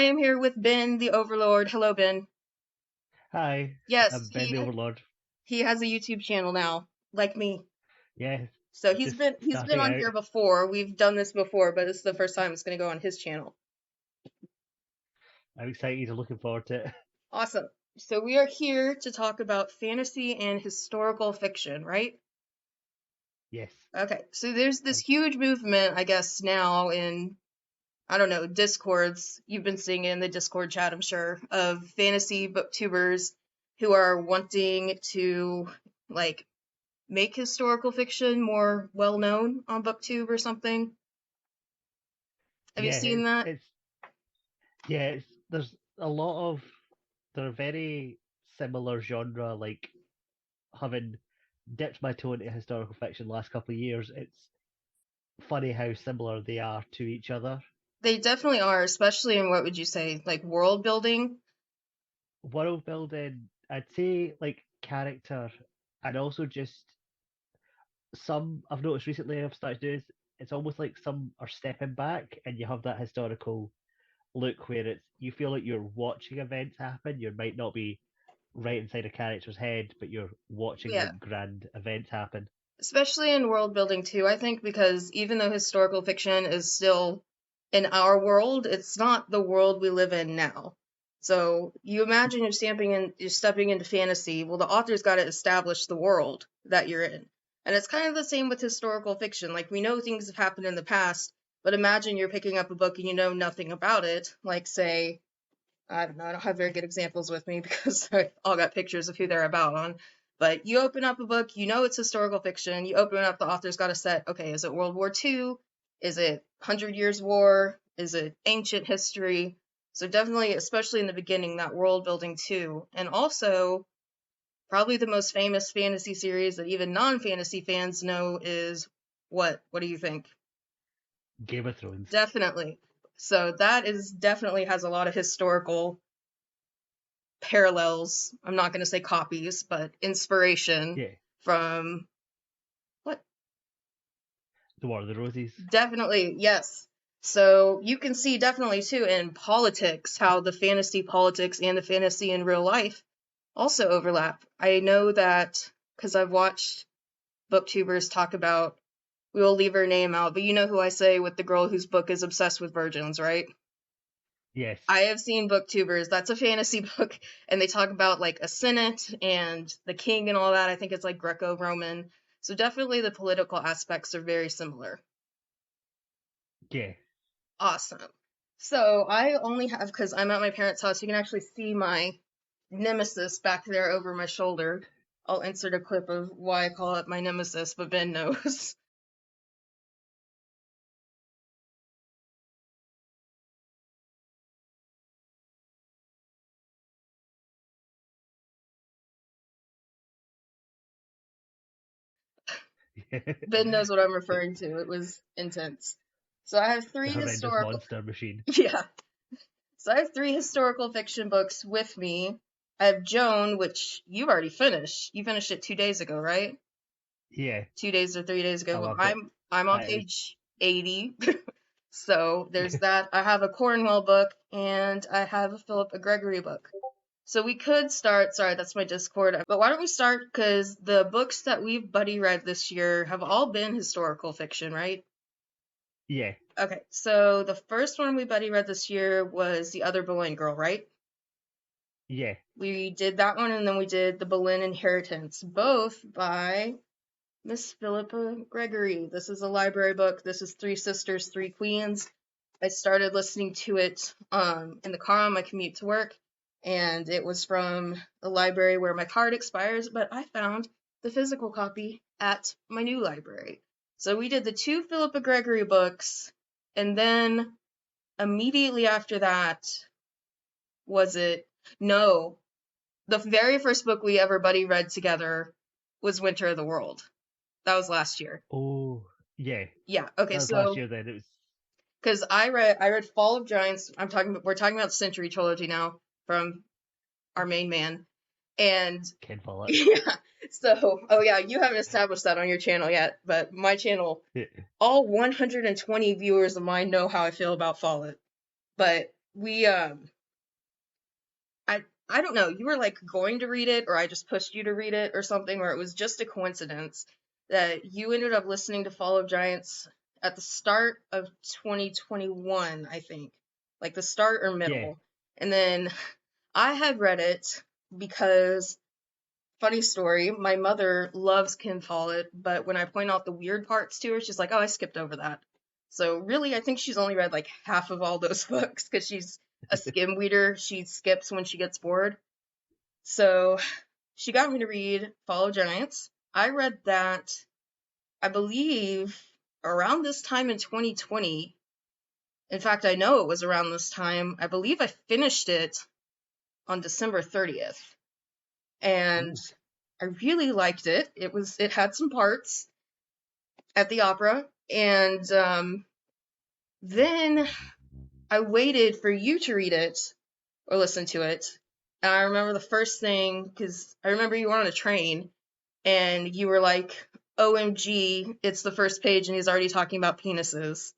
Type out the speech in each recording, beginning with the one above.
am here with Ben, the Overlord. Hello, Ben. Hi, Yes, I'm Ben the Overlord. he has a YouTube channel now, like me. Yeah, So just he's been starting on out. here before. We've done this before, but this is the first time it's going to go on his channel. I'm excited and looking forward to it. Awesome. So we are here to talk about fantasy and historical fiction, right? Yes. Okay. So there's this And huge movement, I guess, now in I don't know, discords. You've been seeing it in the Discord chat, I'm sure, of fantasy booktubers who are wanting to like make historical fiction more well known on BookTube or something. Have you yeah, seen that? there's a lot of they're very similar genre. Like having dipped my toe into historical fiction last couple of years, it's funny how similar they are to each other. They definitely are, especially in what would you say, like world building. World building, I'd say like character, and also just some I've noticed recently I've started doing is it's almost like some are stepping back and you have that historical look where it's you feel like you're watching events happen. You might not be right inside a character's head, but you're watching Yeah, like grand events happen. especially in world building too, I think, because even though historical fiction is still in our world, it's not the world we live in now. So you imagine you're stepping into fantasy. Well, the author's got to establish the world that you're in. And it's kind of the same with historical fiction. Like we know things have happened in the past, but imagine you're picking up a book and you know nothing about it. Like say, I don't know, I don't have very good examples with me because I all got pictures of who they're about on. But you open up a book, you know it's historical fiction. You open it up, the author's got a set. Okay, is it World War II? Is it 100 Years War? Is it ancient history? So definitely, especially in the beginning, that world building too. And also, probably the most famous fantasy series that even non-fantasy fans know is what? What do you think? Game of Thrones. Definitely. So that is definitely has a lot of historical parallels. I'm not going to say copies, but inspiration Yeah, from what? the War of the Roses. Definitely, yes. So you can see definitely too in politics how the fantasy politics and the fantasy in real life also overlap. I know that because I've watched booktubers talk about, we will leave her name out, but you know who I say with the girl whose book is obsessed with virgins, right? Yes. I have seen booktubers, that's a fantasy book, and they talk about like a senate and the king and all that. I think it's like Greco-Roman. So definitely the political aspects are very similar. Yeah. Awesome. So I only have, because I'm at my parents' house, you can actually see my nemesis back there over my shoulder. I'll insert a clip of why I call it my nemesis, but Ben knows. Ben knows what I'm referring to. It was intense. So I have The three horrendous historical, monster machine. yeah. So I have three historical fiction books with me. I have Joan, which you already finished. You finished it 2 days ago, right? Yeah, 2 days or 3 days I ago. Well, loved it. I'm on That is. page 80. So there's that. I have a Cornwell book and I have a Philippa Gregory book. So we could start, sorry, that's my Discord, but why don't we start? Because the books that we've buddy read this year have all been historical fiction, right? Yeah, Okay, so the first one we buddy read this year was The Other Boleyn Girl, right? yeah, We did that one, and then we did The Boleyn Inheritance, both by Miss Philippa Gregory. This is a library book. This is Three Sisters, Three Queens. I started listening to it in the car on my commute to work, and it was from the library where my card expires, but I found the physical copy at my new library. So we did the two Philippa Gregory books, and then immediately after that, was it? No, the very first book we ever buddy read together was Winter of the World. That was last year. oh, yeah. Yeah. Okay. That was last So, year then. It was. because I read Fall of Giants. We're talking about the Century trilogy now from our main man, and Ken Follett. yeah. So, oh yeah, you haven't established that on your channel yet, but my channel, Yeah. all 120 viewers of mine know how I feel about Follett. But we I don't know, you were like going to read it or I just pushed you to read it or something, or it was just a coincidence that you ended up listening to Fall of Giants at the start of 2021, I think. Like the start or Yeah. middle. And then I had read it because, funny story, my mother loves Ken Follett, but when I point out the weird parts to her, she's like, "Oh, I skipped over that." So really, I think she's only read like half of all those books because she's a skim reader. She skips when she gets bored. So she got me to read Fall of Giants. I read that, I believe, around this time in 2020. In fact, I know it was around this time. I believe I finished it on December 30th. And Ooh. I really liked it. It had some parts at the opera, and then I waited for you to read it or listen to it. And I remember the first thing, because I remember you were on a train and you were like, "OMG, it's the first page and he's already talking about penises."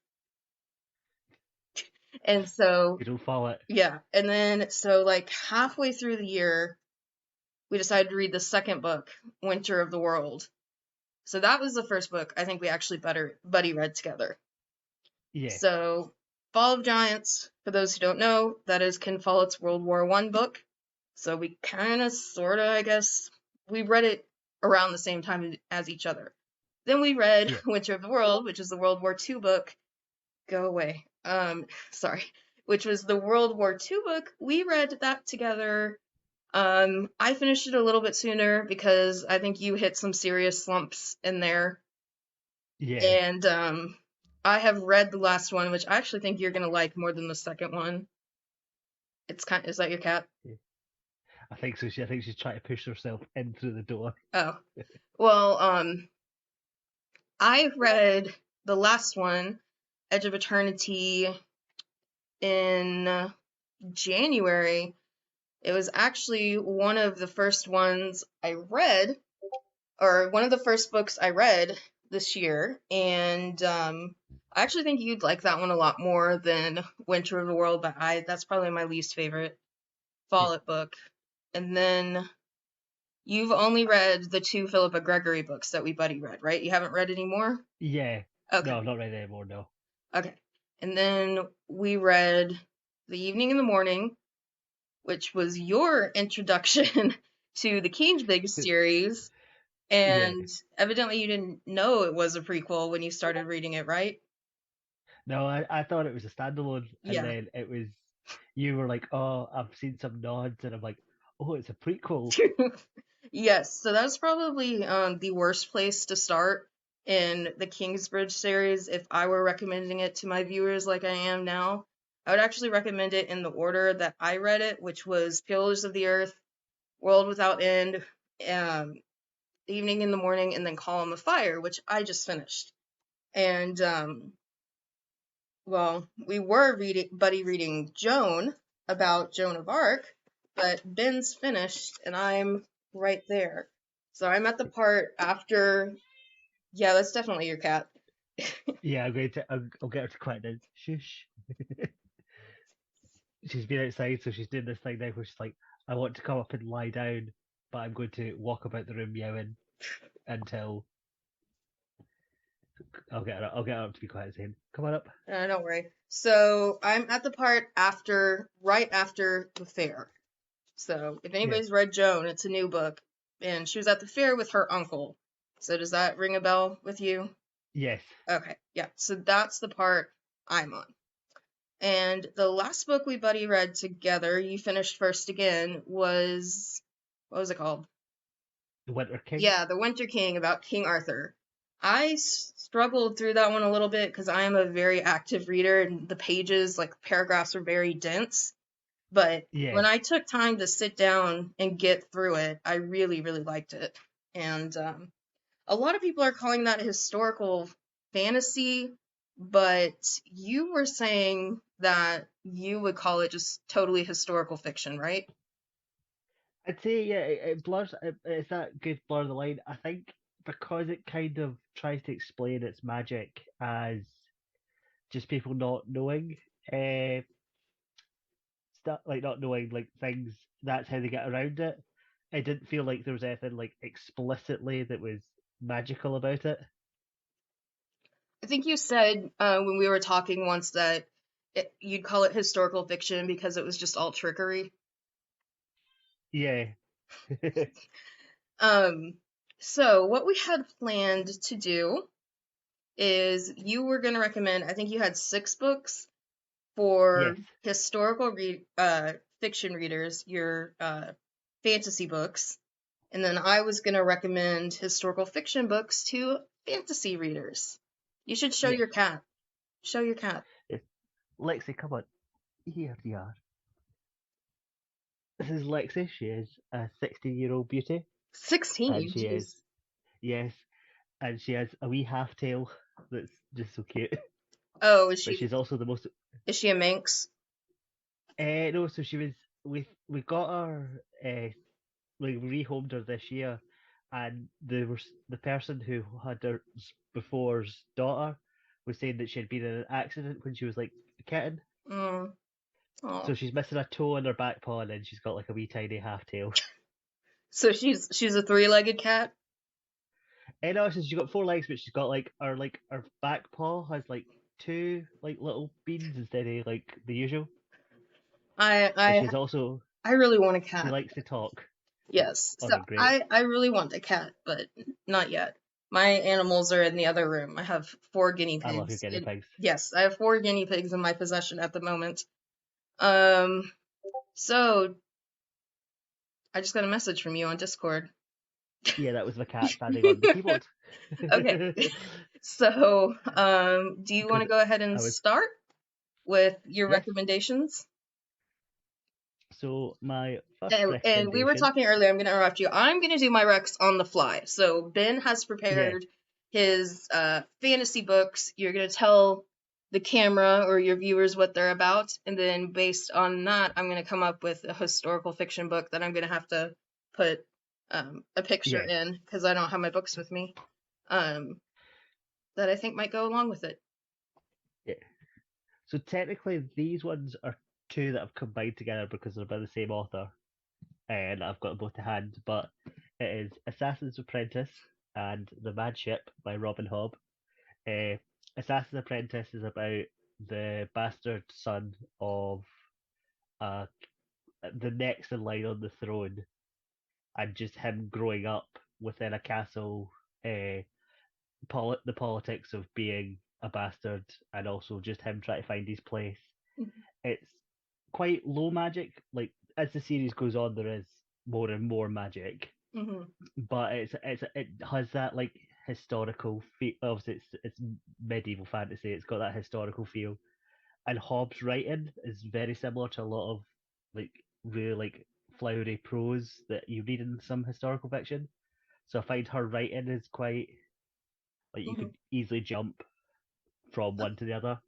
And so, You don't follow it. yeah. And then, so like halfway through the year, we decided to read the second book, Winter of the World. So that was the first book I think we actually buddy read together. Yeah. So, Fall of Giants, for those who don't know, that is Ken Follett's World War One book. So we kind of, sort of, I guess, we read it around the same time as each other. Then we read Yeah. Winter of the World, which is the World War Two book. Go away. Sorry. Which was the World War Two book. We read that together. I finished it a little bit sooner because I think you hit some serious slumps in there. Yeah. And I have read the last one, which I actually think you're gonna like more than the second one. It's kind is that your cat? Yeah. I think so. I think she's trying to push herself in through the door. Oh. Well, I read the last one, Edge of Eternity, in January. It was actually one of the first ones I read, or one of the first books I read this year, and I actually think you'd like that one a lot more than Winter of the World, but I that's probably my least favorite Yeah. Follett book. And then you've only read the two Philippa Gregory books that we buddy read, right? You haven't read any more? Yeah. Okay, No, I'm not ready anymore. No. okay. And then we read The Evening and the Morning, which was your introduction to the Kingsbig series. Yeah. And evidently you didn't know it was a prequel when you started reading it, right? No, I thought it was a standalone, and Yeah. then it was you were like, "Oh, I've seen some nods," and I'm like, "Oh, it's a prequel." Yes, so that's probably the worst place to start in the Kingsbridge series if I were recommending it to my viewers like I am now. I would actually recommend it in the order that I read it, which was Pillars of the Earth, World Without End, um, Evening in the Morning, and then Column of Fire, which I just finished. And well, we were reading Joan about Joan of Arc, but Ben's finished and I'm right there. So I'm at the part after. Yeah, that's definitely your cat. Yeah, I'm going to. I'll get her to quiet down. Shush. She's been outside, so she's doing this thing now where she's like, "I want to come up and lie down, but I'm going to walk about the room meowing until I'll get her up to be quiet, saying, "Come on up." Don't worry. So I'm at the part after, right after the fair. So if Yeah. anybody's read Joan, it's a new book, and she was at the fair with her uncle. So does that ring a bell with you? Yes. Okay, yeah. So that's the part I'm on. And the last book we buddy read together, you finished first again, was, what was it called? The Winter King. Yeah, The Winter King, about King Arthur. I struggled through that one a little bit because I am a very active reader and the pages, like paragraphs, are very dense. But Yeah. when I took time to sit down and get through it, I really, really liked it. And a lot of people are calling that historical fantasy, but you were saying that you would call it just totally historical fiction, right? I'd say yeah, it blurs. It's that good blur the line. I think because it kind of tries to explain its magic as just people not knowing. Uh, stuff, like not knowing like things. That's how they get around it. It didn't feel like there was anything like explicitly that was magical about it. I think you said when we were talking once that you'd call it historical fiction because it was just all trickery. Yeah, Um, so what we had planned to do is you were going to recommend, I think you had 6 books for yes, historical fiction readers, your fantasy books, and then I was going to recommend historical fiction books to fantasy readers. You should show yes, your cat. Show your cat. yes. Lexi, come on, here you are. This is Lexi. She is a 16-year-old beauty, and 16, she is jeez. yes, and she has a wee half tail that's just so cute. Oh, But she's also the most. is she a Manx? No, so she was. We got her. We rehomed her this year, and the person who had her before's daughter was saying that she had been in an accident when she was like a kitten. Mm. Oh. So she's missing a toe in her back paw, and then she's got like a wee tiny half tail. So she's a three-legged cat? And no, so she's got 4 legs, but she's got like her back paw has like two like little beans instead of like the usual. I And I she's also I really want a she cat. likes to talk. Yes. So Okay, great. I really want a cat, but not yet. My animals are in the other room. I have 4 guinea I love your pigs. guinea pigs. Yes, I have 4 guinea pigs in my possession at the moment. Um, so I just got a message from you on Discord. Yeah, that was the cat standing on the keyboard. Okay. So, do you want Because to go ahead I and was start with your yes. recommendations? So my first And we were recommendation, talking earlier, I'm going to interrupt you. I'm going to do my recs on the fly. So Ben has yeah, prepared his fantasy books. You're going to tell the camera or your viewers what they're about. And then based on that, I'm going to come up with a historical fiction book that I'm going to have to put a picture yeah, in because I don't have my books with me um, that I think might go along with it. yeah. So technically, these ones are two that I've combined together because they're by the same author, and I've got them both to hand. But it is Assassin's Apprentice and The Mad Ship by Robin Hobb. Uh, Assassin's Apprentice is about the bastard son of uh, the next in line on the throne, and just him growing up within a castle, uh, the politics of being a bastard, and also just him trying to find his place. It's quite low magic. Like as the series goes on, there is more and more magic, Mm-hmm. but it has that like historical feel. Obviously, it's medieval fantasy. It's got that historical feel, and Hobbes' writing is very similar to a lot of like really like flowery prose that you read in some historical fiction. So I find her writing is quite like you Mm-hmm. could easily jump from one to the other.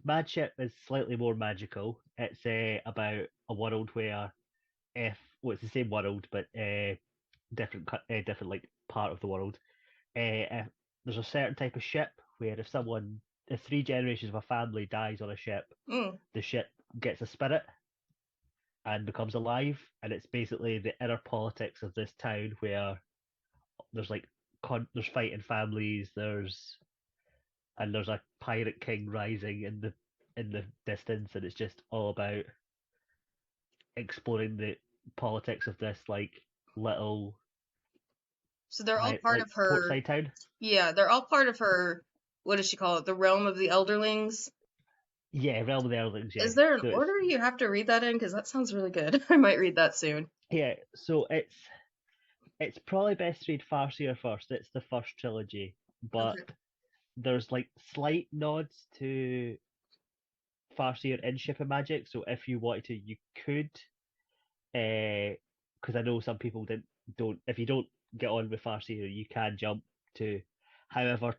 Mad Ship is slightly more magical. It's about a world where if well, it's the same world but different like part of the world. If there's a certain type of ship where if 3 generations of a family dies on a ship, Mm. the ship gets a spirit and becomes alive, and it's basically the inner politics of this town where there's like there's fighting families, there's a pirate king rising in the distance, and it's just all about exploring the politics of this like little So they're all part like of her. portside town. Yeah, they're all part of her. What does she call it? The realm of the elderlings. Yeah, Realm of the Earthlings. Yeah, Is there an so it's order you have to read that in? Because that sounds really good. I might read that soon. yeah, so it's probably best to read Farseer first. It's the first trilogy, but Okay. there's like slight nods to Farseer in Ship of Magic. So if you wanted to, you could. Because I know some people don't. If you don't get on with Farseer, you can jump to. However,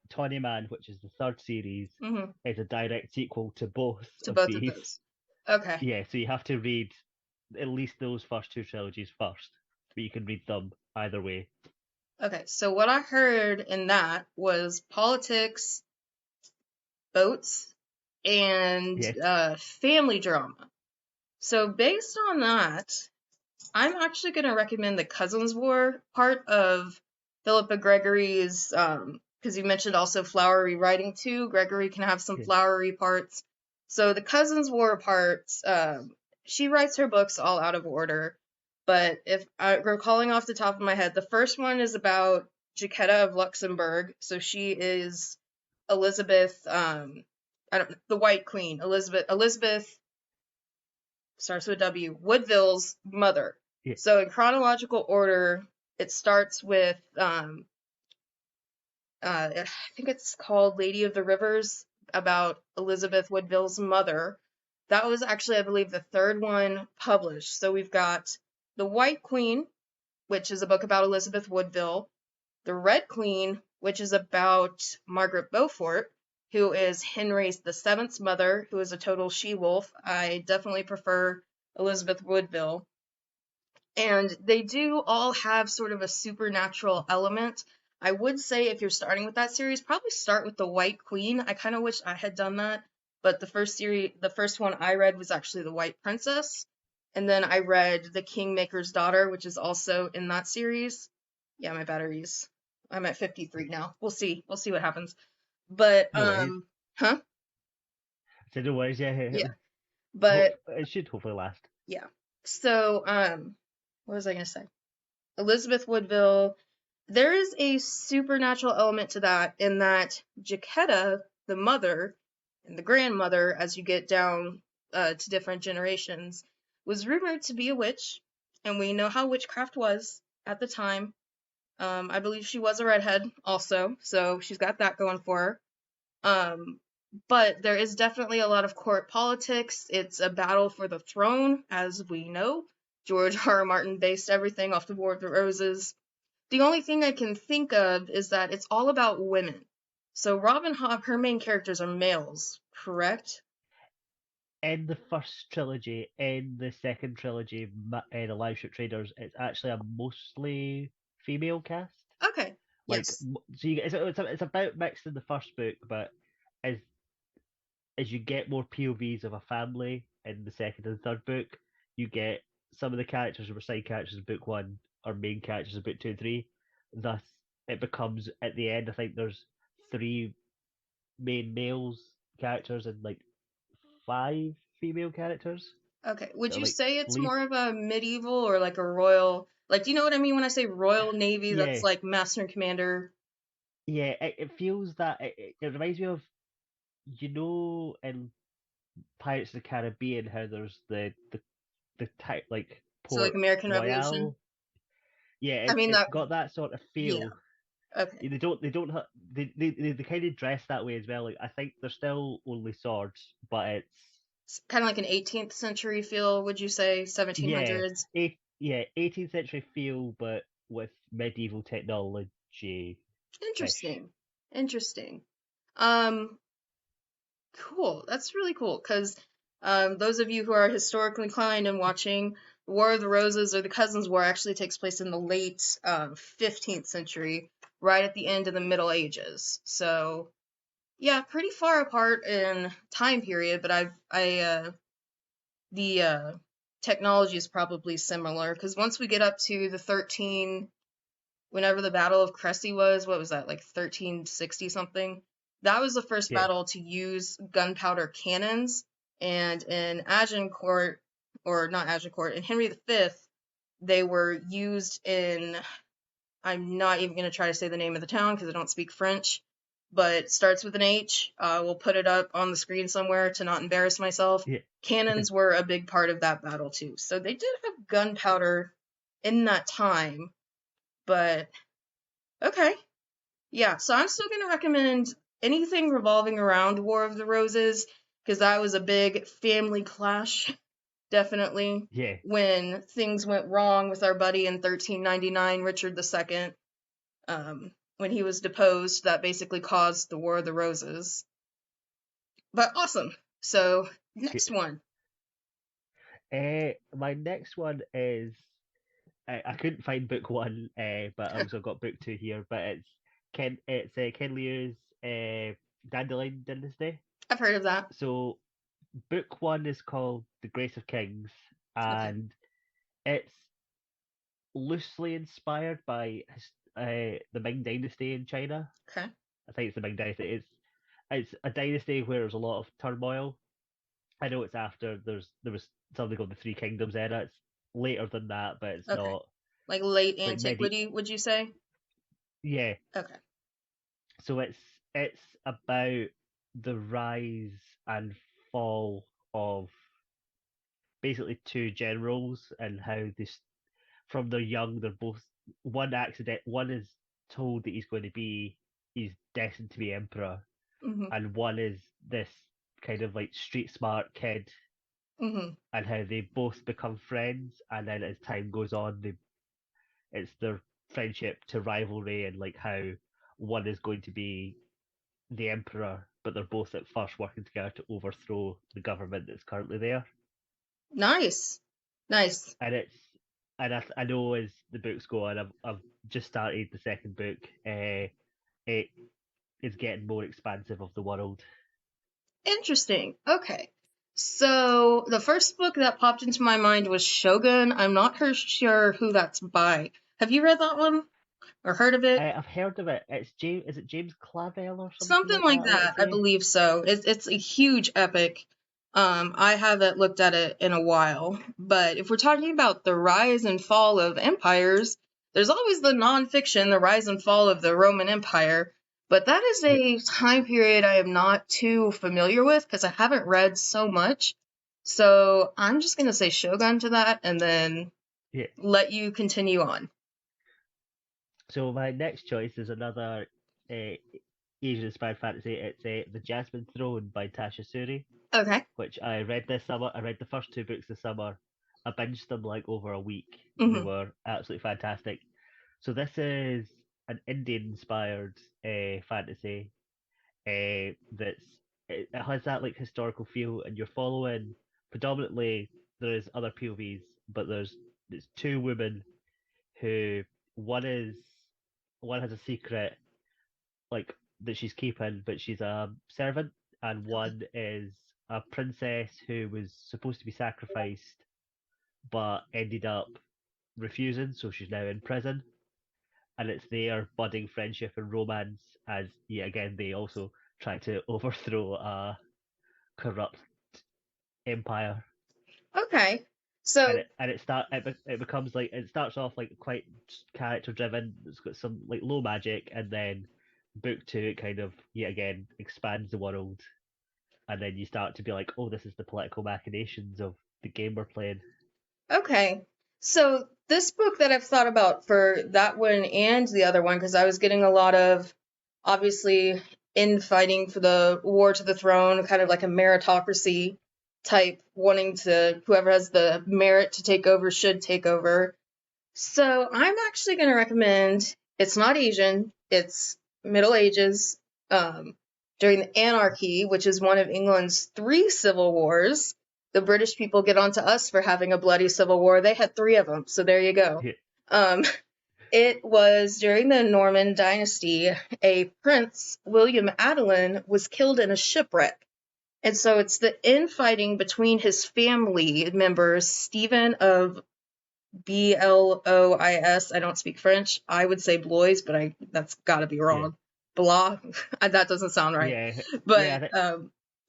Tawny Man, which is the third series, Mm-hmm. is a direct sequel to both To of both of these. those. Okay. Yeah, so you have to read at least those first two trilogies first, but you can read them either way. Okay. So what I heard in that was politics, boats, and Yes, family drama. So based on that, I'm actually going to recommend the Cousins War part of Philippa Gregory's, because you mentioned also flowery writing too. Gregory can have some Yeah. flowery parts. So the Cousins War parts, she writes her books all out of order. But if I'm recalling off the top of my head, the first one is about Jacquetta of Luxembourg. So she is Elizabeth, I don't, the White Queen, Elizabeth starts with W, Woodville's mother. Yeah. So in chronological order, it starts with I think it's called Lady of the Rivers, about Elizabeth Woodville's mother. That was actually, I believe, the third one published. So we've got The White Queen, which is a book about Elizabeth Woodville, The Red Queen, which is about Margaret Beaufort, who is Henry VII's mother, who is a total she-wolf. I definitely prefer Elizabeth Woodville. And they do all have sort of a supernatural element. I would say if you're starting with that series, probably start with the White Queen. I kind of wish I had done that, but the first one I read was actually the White Princess, and then I read the Kingmaker's Daughter, which is also in that series. Yeah, my batteries. I'm at 53 now. We'll see. We'll see what happens. But No worries. huh? So no worries. Yeah. Yeah. But It should hopefully last. yeah. So what was I gonna say? Elizabeth Woodville, there is a supernatural element to that in that Jacquetta, the mother and the grandmother, as you get down to different generations, was rumored to be a witch, and we know how witchcraft was at the time. I believe she was a redhead also, so she's got that going for her. Um, but there is definitely a lot of court politics. It's a battle for the throne, as we know. George R. R. Martin based everything off the War of the Roses. The only thing I can think of is that it's all about women. So Robin Hobb, her main characters are males, correct? In the first trilogy, in the second trilogy, the Live Ship Traders, it's actually a mostly female cast. Okay, Like, yes. so you get it's about mixed in the first book, but as as you get more POVs of a family in the second and third book, you get some of the characters who were side characters in book one are main characters in book two and three. Thus, it becomes at the end. I think there's three main males characters and like five female characters. Okay. Would That you like say it's lead. more of a medieval or like a royal? Like, do you know what I mean when I say Royal Navy? Yeah, That's like Master and Commander. yeah. It feels that it reminds me of in Pirates of the Caribbean how there's the type like So like Port American Revolution. Royale. Yeah, I mean it's that. got that sort of Yeah. feel. Okay. They kind of dress that way as well. Like I think they're still only swords, but it's It's kind of like an 18th century feel. Would you say yeah, 1700s? 18th century feel, but with medieval technology ish. Interesting. Interesting. Um, Cool. That's really cool because those of you who are historically inclined and watching War of the Roses or the Cousins War actually takes place in the late 15th century, right at the end of the Middle Ages. So yeah, pretty far apart in time period, but the technology is probably similar because once we get up to the 13 whenever the Battle of Cressy was, what was that, like 1360 something? That was the first Yeah, battle to use gunpowder cannons. And in Agincourt, or not Agincourt, in Henry V, they were used in, I'm not even going to try to say the name of the town because I don't speak French, but it starts with an H. We'll put it up on the screen somewhere to not embarrass myself. yeah, Cannons were a big part of that battle too. So they did have gunpowder in that time, but okay. Yeah, so I'm still going to recommend anything revolving around War of the Roses because that was a big family clash, definitely. yeah. When things went wrong with our buddy in 1399, Richard II, when he was deposed, that basically caused the War of the Roses. But awesome. So, next one. My next one is I couldn't find book one, but I also got book two here. But it's Ken Liu's Dandelion Dynasty. I've heard of that. So book one is called The Grace of Kings, Okay. and it's loosely inspired by the Ming Dynasty in China. Okay. I think it's the Ming Dynasty. It's a dynasty where there's a lot of turmoil. I know it's after there was something called the Three Kingdoms era. It's later than that, but it's Okay. not Like late like medi. antiquity, would you say? Yeah, Okay. so it's about the rise and fall of basically two generals and how this from their young they're both one is told that he's destined to be emperor, Mhm. and one is this kind of like street smart kid, Mhm. and how they both become friends, and then as time goes on it's their friendship to rivalry, and like how one is going to be the emperor, but they're both at first working together to overthrow the government that's currently there. Nice. Nice. And I know as the books go on, I've just started the second book. It is getting more expansive of the world. Interesting. Okay. So the first book that popped into my mind was Shogun. I'm not sure who that's by. Have you read that one or heard of it? I've heard of it. It's James. Is it James Clavell or something Something like like that? I want to that, I say. believe so. It's a huge epic. I haven't looked at it in a while, but if we're talking about the rise and fall of empires, there's always the nonfiction, the rise and fall of the Roman Empire. But that is Yeah, a time period I am not too familiar with because I haven't read so much. So I'm just gonna say Shogun to that and then yeah. let you continue on. So my next choice is another uh, Asian-inspired fantasy. It's The Jasmine Throne by Tasha Suri, Okay. which I read this summer. I read the first two books this summer. I binged them like over a week. They Hmm. were absolutely fantastic. So this is an Indian-inspired fantasy that's it has that like historical feel, and you're following predominantly there's other POVs, but there's two women who one is one has a secret like that she's keeping, but she's a servant, and one is a princess who was supposed to be sacrificed but ended up refusing, so she's now in prison. And it's their budding friendship and romance as yet again they also try to overthrow a corrupt empire. Okay. So It becomes like it starts off like quite character driven. It's got some like low magic, and then book two it kind of yet again expands the world, and then you start to be like, oh, this is the political machinations of the game we're playing. Okay. So this book that I've thought about for that one and the other one, because I was getting a lot of obviously infighting for the war to the throne, kind of like a meritocracy type, wanting to whoever has the merit to take over should take over. So I'm actually going to recommend. It's not Asian. It's Middle Ages, um, during the Anarchy, which is one of England's three civil wars. The British people get onto us for having a bloody civil war. They had three of them, so there you go. Yeah, Um, it was during the Norman dynasty. A prince, William Adelin, was killed in a shipwreck. And so it's the infighting between his family members, Stephen of Blois. I don't speak French. I would say Blois, but that's got to be yeah, wrong. Blah. That doesn't sound right. yeah, But yeah.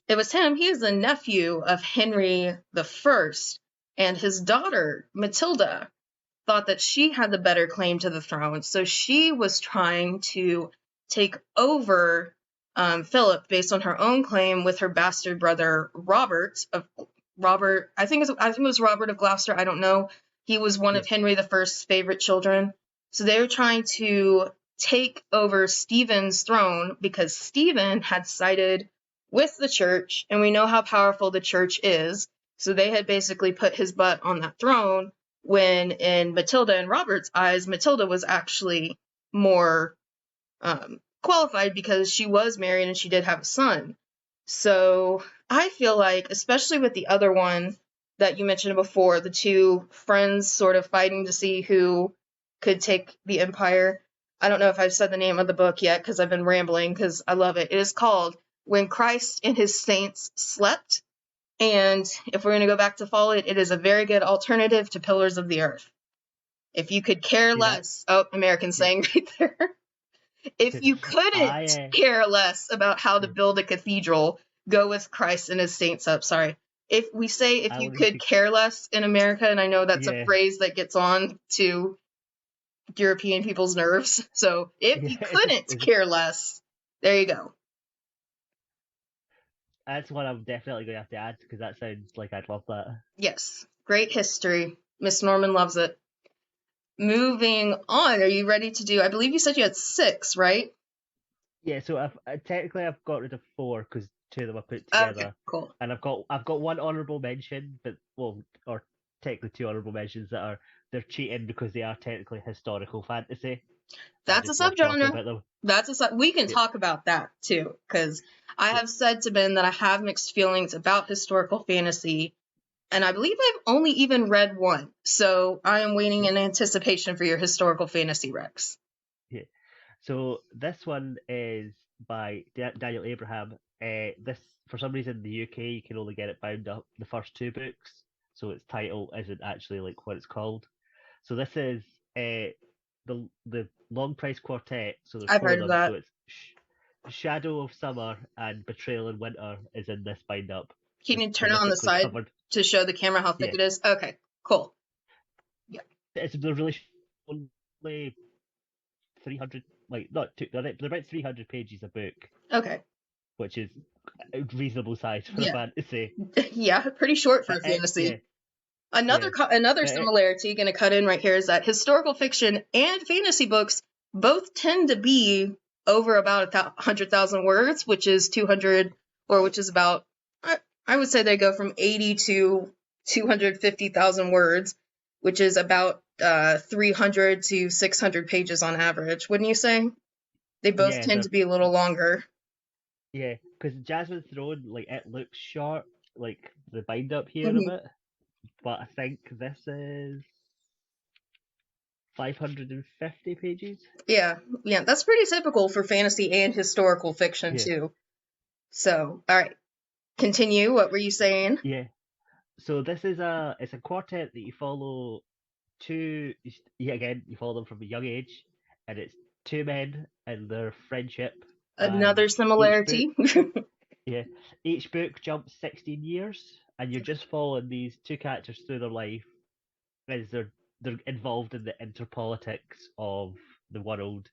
it was him. He is the nephew of Henry the First, and his daughter Matilda thought that she had the better claim to the throne, so she was trying to take over Philip based on her own claim with her bastard brother Robert. I think it was Robert of Gloucester. I don't know. He was one Yeah. of Henry the First's favorite children. So they were trying to take over Stephen's throne because Stephen had sided with the church, and we know how powerful the church is. So they had basically put his butt on that throne when in Matilda and Robert's eyes, Matilda was actually more qualified because she was married and she did have a son. So I feel like, especially with the other one that you mentioned before, the two friends sort of fighting to see who could take the empire. I don't know if I've said the name of the book yet because I've been rambling because I love it. It is called When Christ and His Saints Slept. And if we're going to go back to Follett, it is a very good alternative to Pillars of the Earth. If you could care See that? less, oh, American Yeah. saying right there. If you couldn't I care less about how to yeah. build a cathedral, go with Christ and his saints up. Sorry. If we say if I you wanted could to care less in America, and I know that's a yeah phrase that gets on to European people's nerves. So if yeah you couldn't it's, care less, there you go. that's what I'm definitely going to have to add because that sounds like I'd love that. Yes. Great history. Miss Norman loves it. Moving on. Are you ready to do? I believe you said you had 6, right? Yeah, so technically I've got rid of 4 because 2 of them I put Okay, together, cool. and I've got one honourable mention, but well, or technically 2 honourable mentions that are they're cheating because they are technically historical fantasy. I That's a just love talking subgenre. about them. We can Yeah, talk about that too, because I yeah, have said to Ben that I have mixed feelings about historical fantasy, and I believe I've only even read one. So I am waiting yeah, in anticipation for your historical fantasy Rex. yeah. So this one is by Daniel Abraham. This for some reason in the UK you can only get it bound up the first 2 books, so its title isn't actually like what it's called. So this is the Long Price Quartet. So there's I've 4 of heard of them. So that. it's Shadow of Summer and Betrayal in Winter is in this bind up. Can This you turn it on the prolifically side covered. to show the camera how thick Yeah, it is? Okay, cool. Yeah. it's they're really only 300 like not two, they're about 300 pages a book, Okay. which is a reasonable size for a Yeah. fantasy. Yeah, pretty short for But a yeah, fantasy. yeah, Another but similarity going to cut in right here is that historical fiction and fantasy books both tend to be over about 100,000 words, which is 200, or which is about I would say they go from 80 to 250,000 words, which is about 300 to 600 pages on average. Wouldn't you say? They both yeah, tend to be a little longer. yeah, because Jasmine Throne, like it looks short, like the bind up here of Hmm. it, but I think this is 550 pages. Yeah, yeah, that's pretty typical for fantasy and historical fiction Yeah, too. So, all right, continue. What were you saying? yeah. So this is a quartet that you follow yet again you follow them from a young age, and it's 2 men and their friendship, and Another each book similarity. yeah each book jumps 16 years, and you're just following these 2 characters through their life as they're involved in the interpolitics of the world,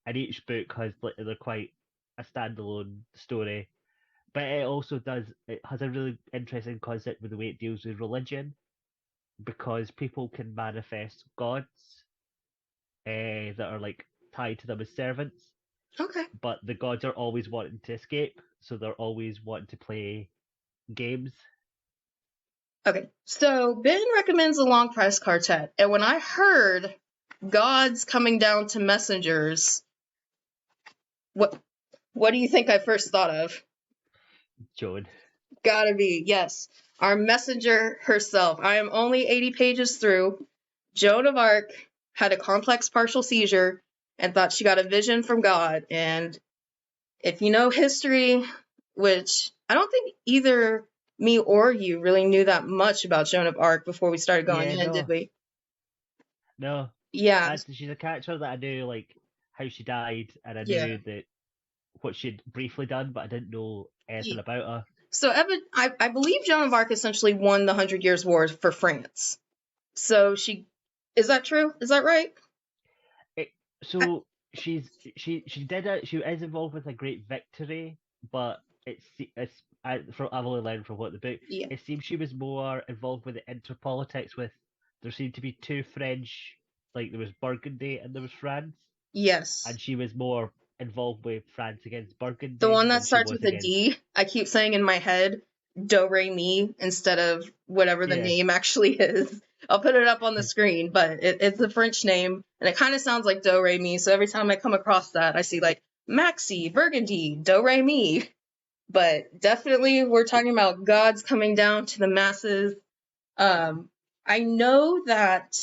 and each book has like they're quite a standalone story, but it has a really interesting concept with the way it deals with religion, because people can manifest gods that are like tied to them as servants, Okay. but the gods are always wanting to escape, so they're always wanting to play games. Okay. So Ben recommends the Long Press Quartet, and when I heard gods coming down to messengers, what what do you think I first thought of? Joan. Gotta be, yes, our messenger herself. I am only 80 pages through. Joan of Arc had a complex partial seizure and thought she got a vision from God. And if you know history, which I don't think either me or you really knew that much about Joan of Arc before we started going Yeah, in, did we? no. Yeah, She's a character that I knew like how she died, and I yeah. knew that what she'd briefly done, but I didn't know anything about her. So I believe Joan of Arc essentially won the Hundred Years' War for France. So is that true? Is that right? It, I, so she did it. She is involved with a great victory, but I've only learned from what the book. yeah. It seems she was more involved with the interpolitics. With there seemed to be 2 French, like there was Burgundy and there was France, Yes. and she was more involved with France against The Burgundy one that than she starts was with a against. D. I keep saying in my head, Do Re Mi instead of whatever the Yeah, name actually is. I'll put it up on the screen, but it's a French name and it kind of sounds like Do Re Mi. So every time I come across that, I see like Maxi, Burgundy, Do Re Mi. But definitely, we're talking about gods coming down to the masses. Um, I know that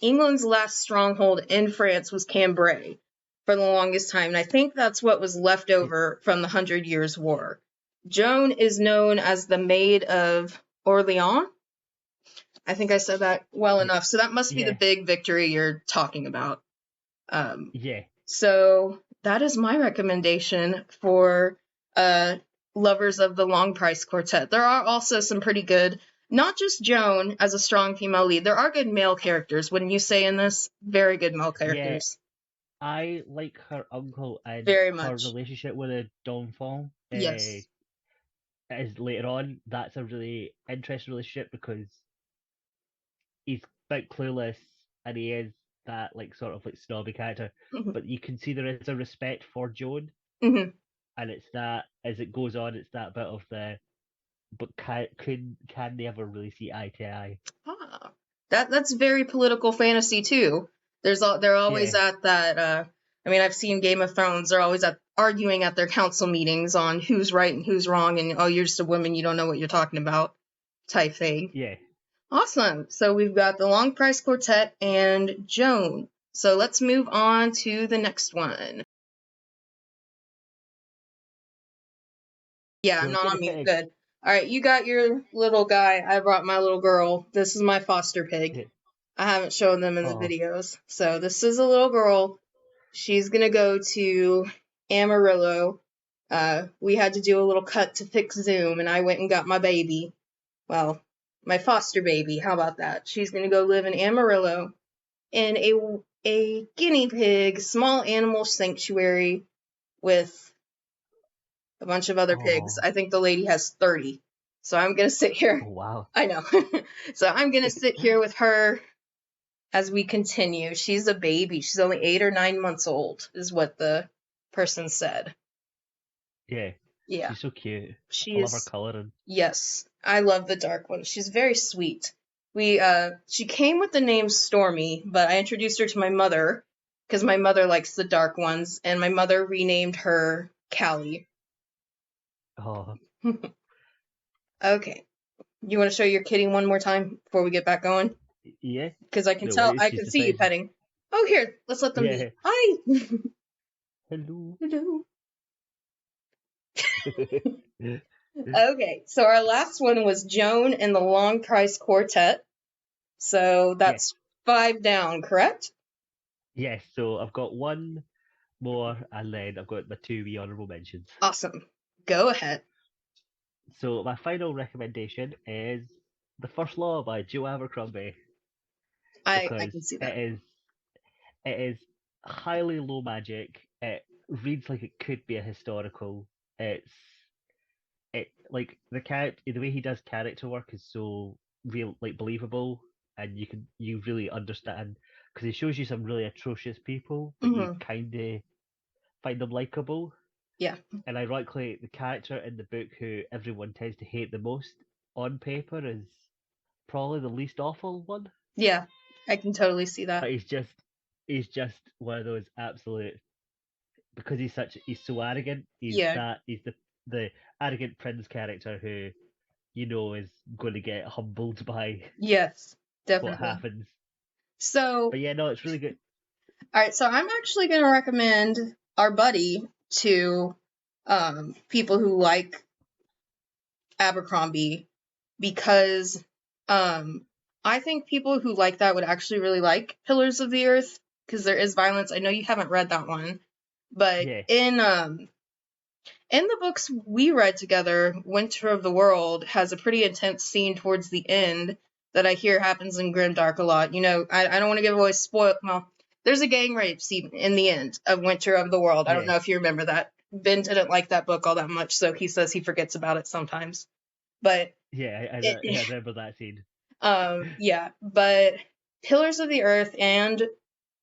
England's last stronghold in France was Cambrai for the longest time, and I think that's what was left yeah, over from the Hundred Years' War. Joan is known as the Maid of Orleans. I think I said that well Yeah, enough. So that must be the yeah, big victory you're talking about. Um, yeah, so that is my recommendation for uh, lovers of the Long Price Quartet. There are also some pretty good, not just Joan as a strong female lead, there are good male characters. Wouldn't you say in this? Very good male yeah. characters. I like her uncle and Very her much. relationship with a Donfong. Yes. Is later on. That's a really interesting relationship because he's a bit clueless and he is that like sort of like snobby character, Hmm. but you can see there is a respect for Joan, Hmm. and it's that as it goes on, it's that bit of the but can they ever really see eye to eye? Ah, that's very political fantasy too. They're always Yeah, at that. I mean, I've seen Game of Thrones. They're always at arguing at their council meetings on who's right and who's wrong, and oh, you're just a woman, you don't know what you're talking about, type thing. yeah. Awesome. So we've got the Long Price Quartet and Joan. So let's move on to the next one. Yeah, I'm Go not guinea on mute. pig. Good. All right, you got your little guy. I brought my little girl. This is my foster pig. Yeah. I haven't shown them in the Oh, videos. So this is a little girl. She's gonna go to Amarillo. We had to do a little cut to fix Zoom, and I went and got my baby. Well, my foster baby. How about that? She's gonna go live in Amarillo in a guinea pig small animal sanctuary with a bunch of other pigs. oh, I think the lady has 30. So I'm gonna sit here. oh wow. I know. So I'm gonna sit here with her as we continue. She's a baby. She's only 8 or 9 months old, is what the person said. Yeah, Yeah, she's so cute. she I love her is. coloring. Yes, I love the dark one. She's very sweet. She came with the name Stormy, but I introduced her to my mother because my mother likes the dark ones, and my mother renamed her Callie. Oh, Okay, you want to show your kitty one more time before we get back going? yeah. Because I can No tell, worries. I She's can see you decided. petting. Oh, here, let's let them be. Yeah. Hi. Hello. Hello. Okay, so our last one was Joan and the Long Price Quartet. So Yeah. that's 5 down, correct? Yes. So I've got one more, and then I've got my two wee honourable mentions. Awesome. Go ahead. So my final recommendation is The First Law by Joe Abercrombie I because can see that. it is highly low magic. It reads like it could be a historical. It's it like the way he does character work is so real, like believable, and you really understand because he shows you some really atrocious people, but you Hmm. kind of find them likable. Yeah. And ironically, the character in the book who everyone tends to hate the most on paper is probably the least awful one. Yeah. I can totally see that. But he's just one of those absolute because he's so arrogant. Yeah. He's the arrogant prince character who is going to get humbled by Yes, what definitely. happens. So, But yeah, no, it's really good. all right, so I'm actually going to recommend our buddy to people who like Abercrombie because I think people who like that would actually really like Pillars of the Earth because there is violence. I know you haven't read that one, but Yeah, in the books we read together, Winter of the World has a pretty intense scene towards the end that I hear happens in Grimdark a lot. You know, I don't want to give away spoil. Well, there's a gang rape scene in the end of Winter of the World. I don't yeah, know if you remember that. Ben didn't like that book all that much, so he says he forgets about it sometimes. But yeah. I it, remember that scene. yeah. But Pillars of the Earth and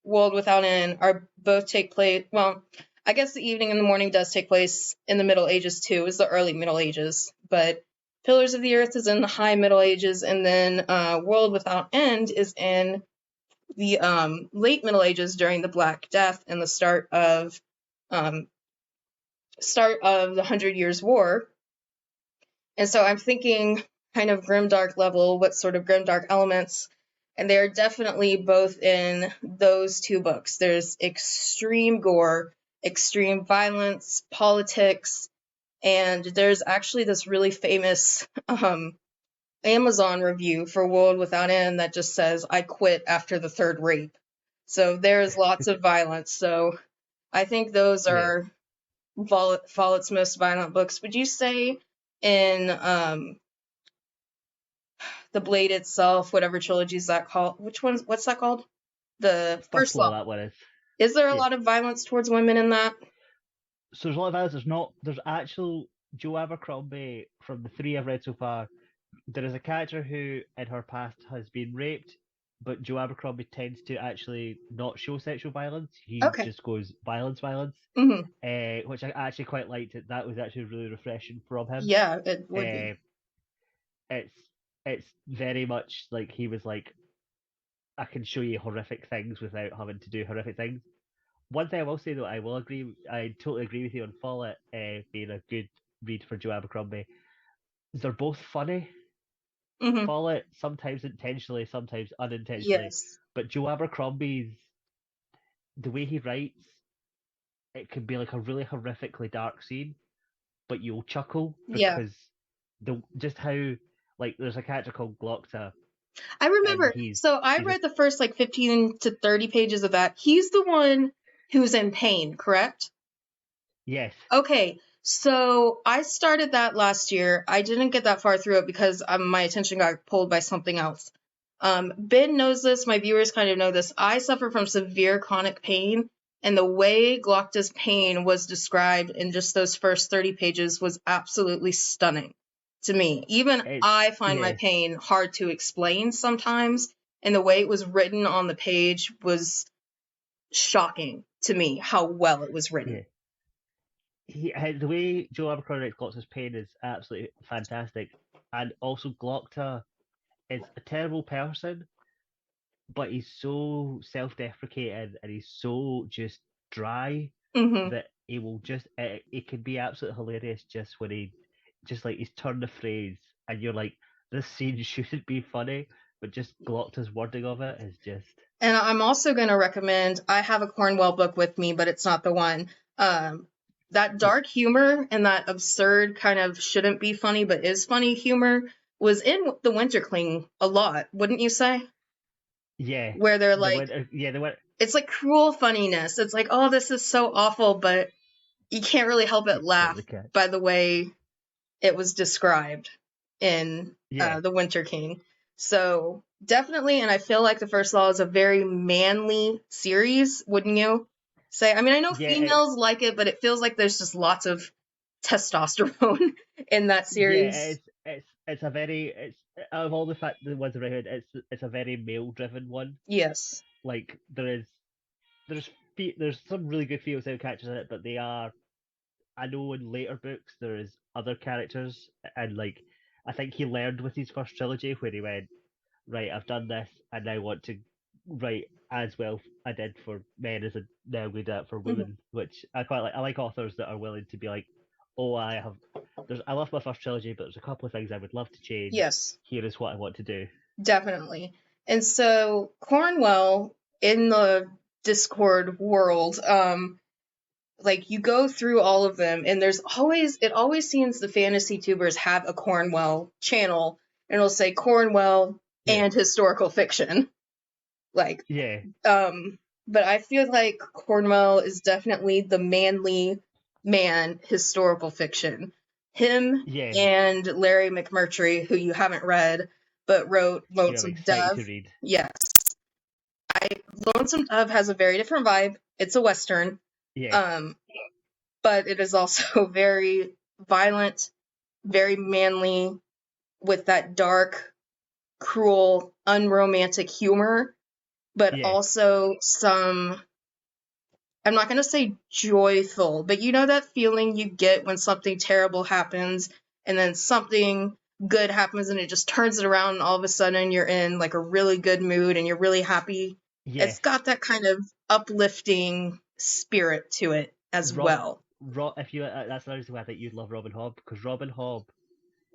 World Without End are both take place. Well, I guess the evening and the morning does take place in the Middle Ages too. Is the early Middle Ages, but Pillars of the Earth is in the High Middle Ages, and then World Without End is in the late Middle Ages during the Black Death and the um, start of the Hundred Years' War. And so I'm thinking kind of grimdark level, what sort of grimdark elements. And they're definitely both in those two books. There's extreme gore, extreme violence, politics, And there's actually this really famous Amazon review for World Without End that just says, I quit after the third rape. So there's lots of violence. So I think those Yeah, are Follett's most violent books. Would you say in The Blade itself, whatever trilogy is that called? What's that called? The First First Law, Law. that one is. Is there a Yeah. lot of violence towards women in that? So there's a lot of others. There's not. There's actual Joe Abercrombie from the three I've read so far. There is a character who, in her past, has been raped, but Joe Abercrombie tends to actually not show sexual violence. He Okay. just goes violence, violence, Hmm. which I actually quite liked. It that was actually really refreshing from him. Yeah, it would be. Uh, it's it's very much like he was like, I can show you horrific things without having to do horrific things. One thing I will say though, I totally agree with you on Follett being a good read for Joe Abercrombie. They're both funny. Hmm. Follett sometimes intentionally, sometimes unintentionally, Yes. but Joe Abercrombie's the way he writes, it can be like a really horrifically dark scene, but you'll chuckle Yeah. because the just how like there's a character called Glockta I and remember. he's So I he's a read the first like 15 to 30 pages of that. He's the one who's in pain, correct? yes, Okay, so I started that last year. I didn't get that far through it because my attention got pulled by something else. Ben knows this, my viewers kind of know this. I suffer from severe chronic pain, and the way Glockta's pain was described in just those first 30 pages was absolutely stunning to me. Even it's I find my yeah, pain hard to explain sometimes, and the way it was written on the page was shocking to me how well it was written. yeah. The way Joe Abercrombie writes Glockta's pain is absolutely fantastic, and also Glockta is a terrible person, but he's so self-deprecating and he's so just dry Hmm. that he will just it can be absolutely hilarious just when he just like he's turned a phrase and you're like this scene shouldn't be funny, but just Glockta's wording of it is just And I'm also going to recommend, I have a Cornwell book with me, but it's not the one. Um, that yeah, dark humor and that absurd kind of shouldn't be funny, but is funny humor was in The Winter King a lot, wouldn't you say? yeah Where they're the like, winter yeah the winter it's like cruel funniness. It's like, oh, this is so awful, but you can't really help you but laugh totally can by the way it was described in yeah The Winter King. So definitely, and I feel like The First Law is a very manly series, wouldn't you say? I mean, I know yeah it's females like it, but it feels like there's just lots of testosterone in that yeah series. it's a very it's out of all the ones around it's a very male driven one. Yes. Like there's there's some really good female side characters in it, but they are I know in later books there is other characters and like I think he learned with his first trilogy where he went, right, I've done this and I want to write as well I did for men as I now would do it for Hmm. women, which I quite like. I like authors that are willing to be like, oh I love my first trilogy, but there's a couple of things I would love to change. Yes, Here is what I want to do. definitely. And so Cornwell in the Discord world, like you go through all of them and it always seems the fantasy tubers have a Cornwell channel and it'll say Cornwell Yeah. and historical fiction. Like, Yeah. um, but I feel like Cornwell is definitely the manly man historical fiction. Him Yeah. and Larry McMurtry, who you haven't read, but wrote Who I'm Lonesome excited Dove. to read. Yes. Lonesome Dove has a very different vibe. It's a Western. Yeah. Um, but it is also very violent, very manly, with that dark, cruel, unromantic humor, but Yeah. also some, I'm not going to say joyful, but you know that feeling you get when something terrible happens and then something good happens and it just turns it around and all of a sudden you're in like a really good mood and you're really happy. It's Yes. got that kind of uplifting spirit to it as Rob, well. if you that's another reason why I think you'd love Robin Hobb because Robin Hobb,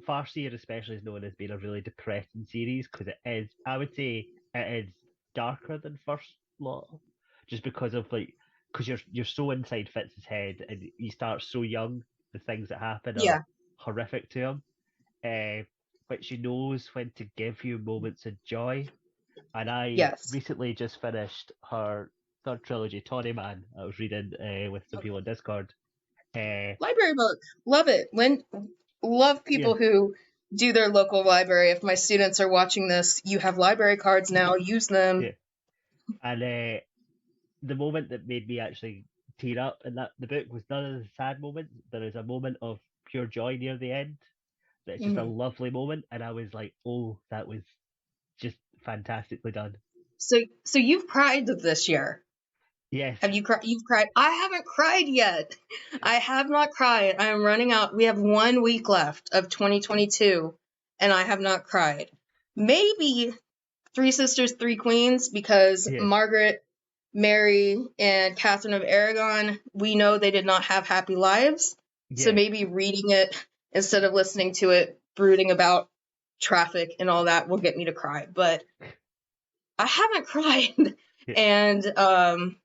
Farseer especially is known as being a really depressing series because it is. I would say it is darker than First Law, just because of like because you're so inside Fitz's head and he starts so young the things that happen are Yeah. horrific to him. But she knows when to give you moments of joy. And I Yes. recently just finished her third trilogy, Tawny Man. I was reading with some people on Discord. Uh, Library book. Love it. When love yeah, people who do their local library. If my students are watching this, you have library cards now. Use them. yeah. And the moment that made me actually tear up in that the book was none of the sad moments. There is a moment of pure joy near the end. That's just a Hmm. lovely moment, and I was like, "Oh, that was just fantastically done." So you've cried this year. Yes, Have you cried? You've cried. I haven't cried yet. I have not cried. I am running out. We have 1 week left of 2022, and I have not cried. Maybe Three Sisters, Three Queens, because yeah, Margaret, Mary, and Catherine of Aragon, we know they did not have happy lives. So yeah, maybe reading it instead of listening to it, brooding about traffic and all that will get me to cry. But I haven't cried. yeah, And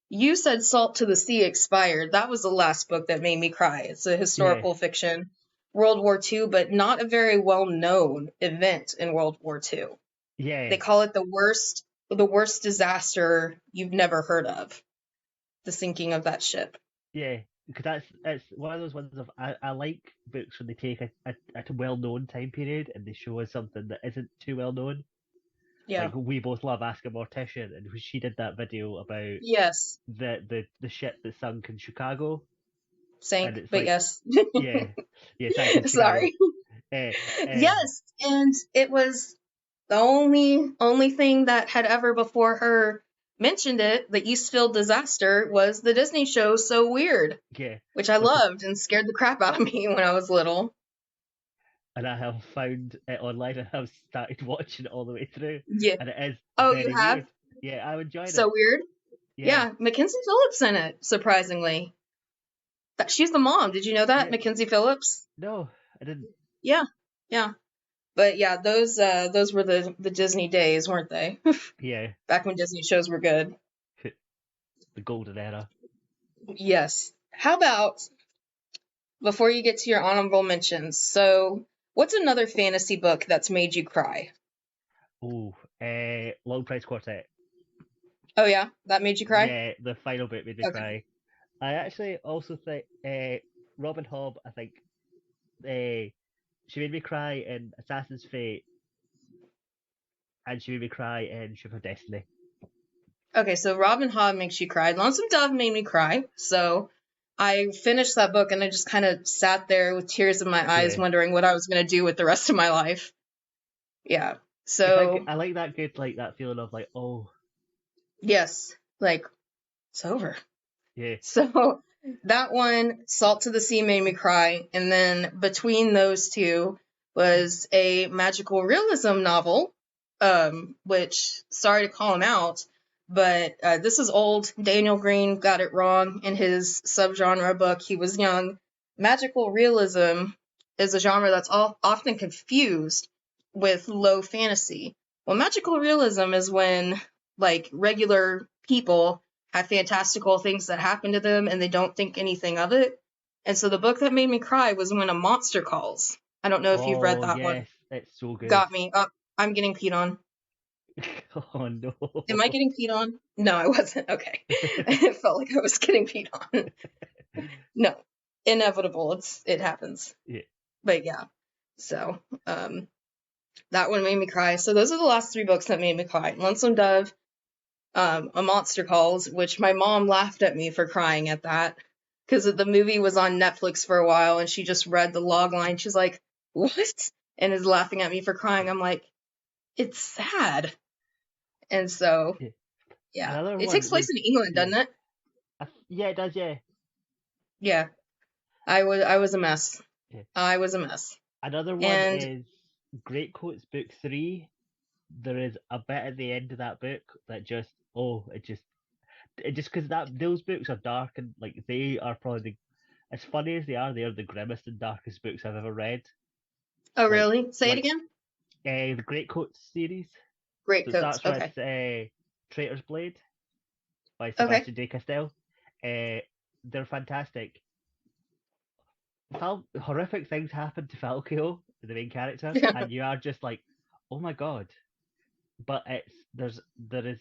you said Salt to the Sea expired. That was the last book that made me cry. It's a yeah, historical fiction, World War II, but not a very well known event in World War II. yeah, They call it the worst disaster you've never heard of, the sinking of that ship. yeah. Because that's it's one of those ones of I like books when they take a well known time period and they show us something that isn't too well known. Yeah. Like we both love Ask a Mortician, and she did that video about Yes. the ship that sunk in Chicago, and Sank, it's but like, yes. yeah, yeah, sank in Chicago. Sorry. Uh, and Yes, and it was the only thing that had ever before her mentioned it, the Eastfield disaster, was the Disney show So Weird, yeah, which I well, loved and scared the crap out of me when I was little. and I have found it online and I've started watching it all the way through, Yeah. and it is Oh, you very have? weird. Yeah, I'm enjoying So it. Weird? Yeah, Yeah, Mackenzie Phillips in it, surprisingly. She's the mom. Did you know that? yeah. Mackenzie Phillips? No, I didn't. Yeah. Yeah. But yeah, those were the Disney days, weren't they? Yeah, Back when Disney shows were good. the golden era. Yes. How about before you get to your honorable mentions? So, what's another fantasy book that's made you cry? Oh, Long Price Quartet. Oh yeah, that made you cry? Yeah, the final bit made me Okay. cry. I actually also think Robin Hobb. I think uh, she made me cry in Assassin's Fate, and she made me cry in Ship of Destiny. Okay, so Robin Hood makes you cry. Lonesome Dove made me cry. So I finished that book and I just kind of sat there with tears in my eyes, Yeah, wondering what I was going to do with the rest of my life. Yeah. it's like So, I like that good like that feeling of like, oh yes, like it's over. yeah, So that one, Salt to the Sea, made me cry. And then between those two was a magical realism novel, which, sorry to call him out, but this is old. Daniel Green got it wrong in his subgenre book. He was young. Magical realism is a genre that's often confused with low fantasy. Well, magical realism is when, like, regular people have fantastical things that happen to them and they don't think anything of it. And so the book that made me cry was When a Monster Calls. I don't know if you've read oh that one. yes, it's so good. Got me. Oh, I'm getting peed on. Oh no. Am I getting peed on? No, I wasn't. Okay. It felt like I was getting peed on. No. Inevitable. It happens. Yeah, But yeah. So, that one made me cry. So those are the last three books that made me cry. Lonesome Dove, A Monster Calls, which my mom laughed at me for crying at that because the movie was on Netflix for a while and she just read the log line. She's like, "What?" and is laughing at me for crying. I'm like, "It's sad." And so, yeah. yeah, Another it one takes was place in England, yeah, doesn't it? yeah, it does, yeah, Yeah, I was a mess. yeah. I was a mess. Another one And is Great Coats Book 3. There is a bit at the end of that book that just oh it just because that those books are dark and like they are probably as funny as they are the grimmest and darkest books I've ever read. oh, Like really? Say it like again. the Great Coats series. Great So it coats. starts with Okay. Traitor's Blade by Okay. Sebastian de Castell. They're fantastic. horrific things happen to Falco, the main character, and you are just like, oh my god. But there is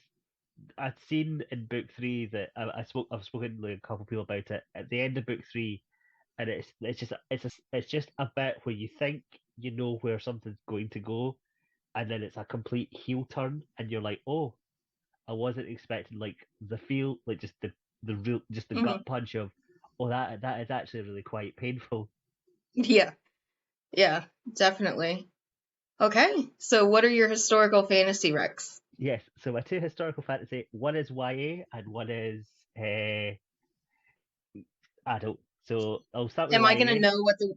I'd seen in book three that I've spoken to a couple of people about it at the end of book three, and it's just a bit where you think you know where something's going to go, and then it's a complete heel turn, and you're like, oh, I wasn't expecting like the feel, like the real just the gut Mhm. punch of, oh, that is actually really quite painful. Yeah, yeah, definitely. Okay, so what are your historical fantasy recs? Yes, so my two historical fantasy, one is YA and one is uh, adult. So I'll start with Am I gonna YA. know what the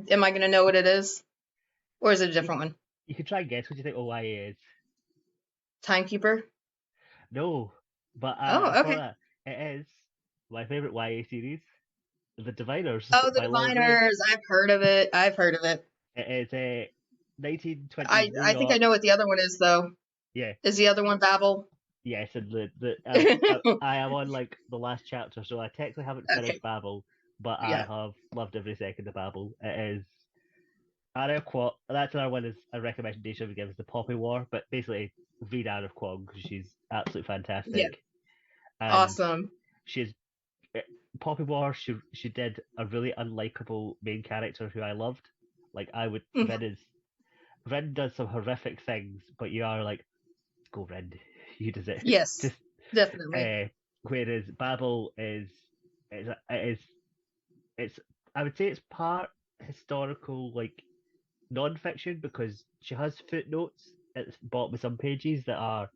Am I gonna know what it is, or is it a You, different one? you can try and guess what you think YA is. Timekeeper. No, but Oh, before okay. that, it is my favorite YA series, The Diviners Oh, the by Laura Gray. Diviners. I've heard of it. I've heard of it. It is a 1920s New I think I York. know what the other one is though. Yeah, Is the other one Babel? yes, and Okay. I am on like the last chapter, so I technically haven't finished Babel, but I Yeah. have loved every second of Babel. It is Anna Kwok. That's another one is a recommendation we give is the Poppy War, but basically read Anna Kwok because she's absolutely Yeah. fantastic, and Awesome. she's eh, Poppy War. She did a really unlikable main character who I loved. Like I would Mhm. Ren does some horrific things, but you are like, go Ren, you deserve it. Yes. Just Definitely. whereas Babel it is it's I would say it's part historical like non-fiction because she has footnotes at the bottom of some pages that are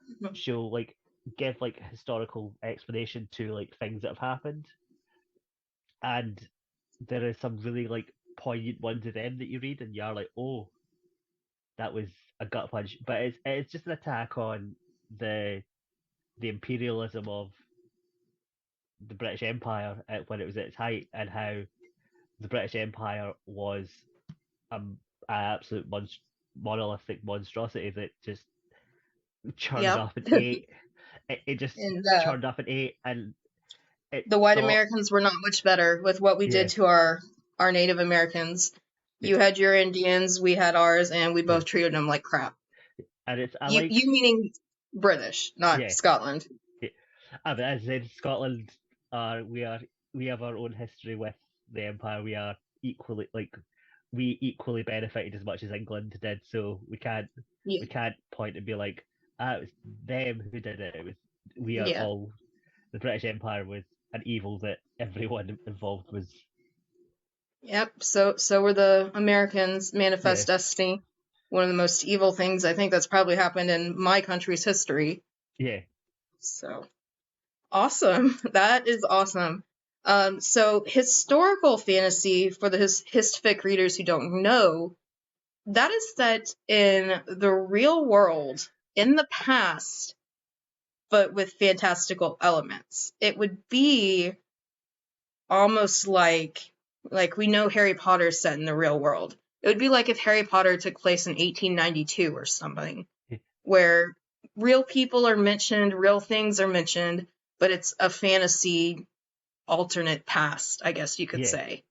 Mhm. she'll like give like historical explanation to like things that have happened, and there is some really like poignant ones of them that you read and you're like, oh, that was a gut punch. But it's just an attack on the the imperialism of the British Empire when it was at its height, and how the British Empire was an absolute monolithic monstrosity that just churned Yep. up and ate. It just And churned up and ate, and it the white thought, Americans were not much better with what we did yeah, to our Native Americans. yeah, You had your Indians, we had ours, and we yeah. both treated them like crap. And it's I You like, meaning British, not yeah, Scotland. yeah. I mean, as I said, Scotland are we have our own history with the empire. We are equally like we equally benefited as much as England did, so Yeah. we can't point and be like, ah, it was them who did it. It was we are Yeah. all the British Empire was an evil that everyone involved was. Yep. So were the Americans. Yeah, Manifest destiny. One of the most evil things I think that's probably happened in my country's history. yeah, So awesome. That is awesome. So historical fantasy for the histfic readers who don't know, that is set in the real world in the past, but with fantastical elements. It would be almost like we know Harry Potter set in the real world. It would be like if Harry Potter took place in 1892 or something, where real people are mentioned, real things are mentioned, but it's a fantasy alternate past, I guess you could yeah, say.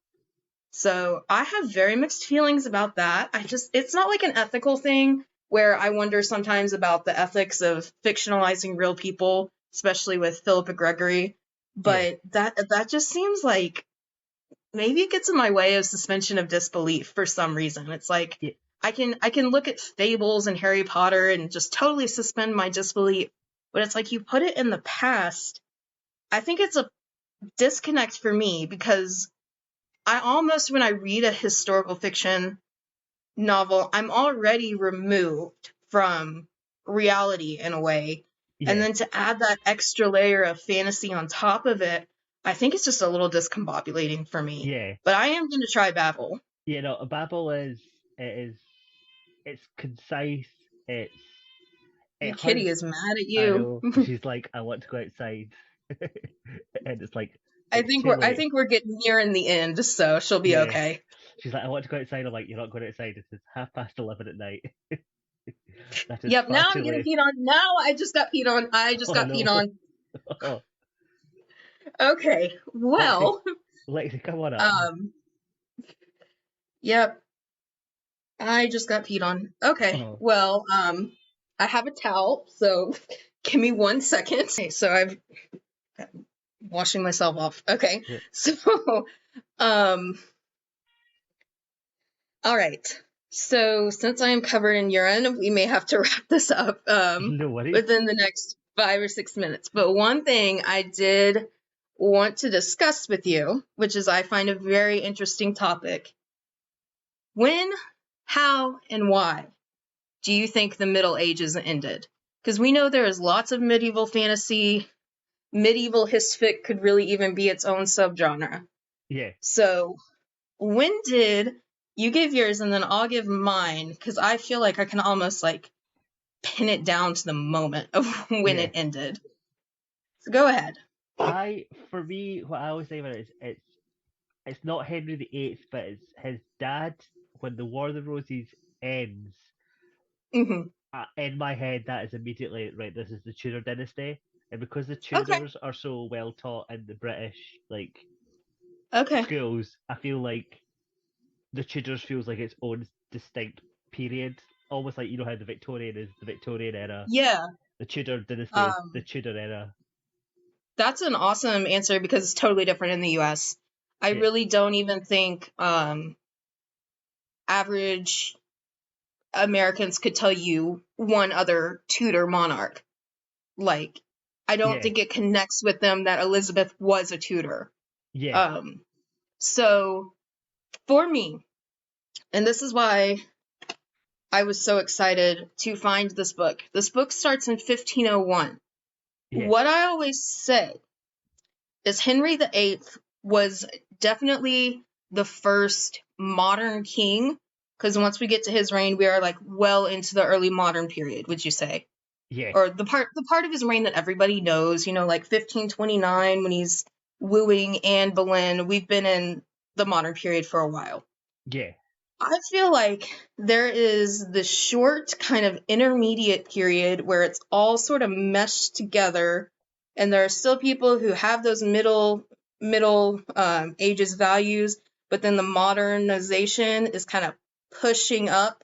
So I have very mixed feelings about that. It's not like an ethical thing where I wonder sometimes about the ethics of fictionalizing real people, especially with Philippa Gregory. yeah, But that just seems like maybe it gets in my way of suspension of disbelief for some reason. It's like yeah, I can look at fables and Harry Potter and just totally suspend my disbelief. But it's like you put it in the past. I think it's a disconnect for me because I almost, when I read a historical fiction novel, I'm already removed from reality in a way. And yeah, then to add that extra layer of fantasy on top of it, I think it's just a little discombobulating for me. yeah. But I am going to try Babel. You know, Babel is it's concise. It's it Your has kitty is mad at I you. know she's like I want to go outside, and it's like I it's think too we're I late. think we're getting near in the end, so she'll be Yeah, okay. she's like I want to go outside. I'm like you're not going outside. It's 11:30 at night. That is Yep, far now I'm too getting late. peed on. Now I just got peed on. I just Oh got peed no. on. Oh, Okay, Lexi, well, Lexi, come on up. um, Yep, I just got peed on. Okay, Oh, well, I have a towel, so give me 1 second. Okay, so I'm washing myself off. Okay, yeah. so, um, all right. So since I am covered in urine, we may have to wrap this up No worries. within the next 5 or 6 minutes. But one thing I did want to discuss with you, which is I find a very interesting topic. When, how, and why do you think the Middle Ages ended? Because we know there is lots of medieval fantasy. Medieval histfic could really even be its own subgenre. Yeah. So when did you give yours and then I'll give mine? Because I feel like I can almost like pin it down to the moment of when Yeah. it ended. So go ahead. For me, what I always say about it is it's not Henry VIII, but it's his dad. When the War of the Roses ends, Hmm. in my head, that is immediately right. This is the Tudor dynasty, and because the Okay. Tudors are so well taught in the British like Okay. schools, I feel like the Tudors feels like its own distinct period, almost like you know how the Victorian is the Victorian era, Yeah. the Tudor dynasty is the Um, Tudor era. that's an awesome answer because it's totally different in the US. I Yeah, really don't even think average Americans could tell you one other Tudor monarch. Like, I don't yeah, think it connects with them that Elizabeth was a Tudor. yeah, Um, so for me, and this is why I was so excited to find this book. This book starts in 1501. yeah, What I always say is Henry VIII was definitely the first modern king, because once we get to his reign, we are like well into the early modern period, would you say? yeah, Or the part of his reign that everybody knows, like 1529 when he's wooing Anne Boleyn. We've been in the modern period for a while. yeah, I feel like there is this short kind of intermediate period where it's all sort of meshed together, and there are still people who have those middle ages values, but then the modernization is kind of pushing up.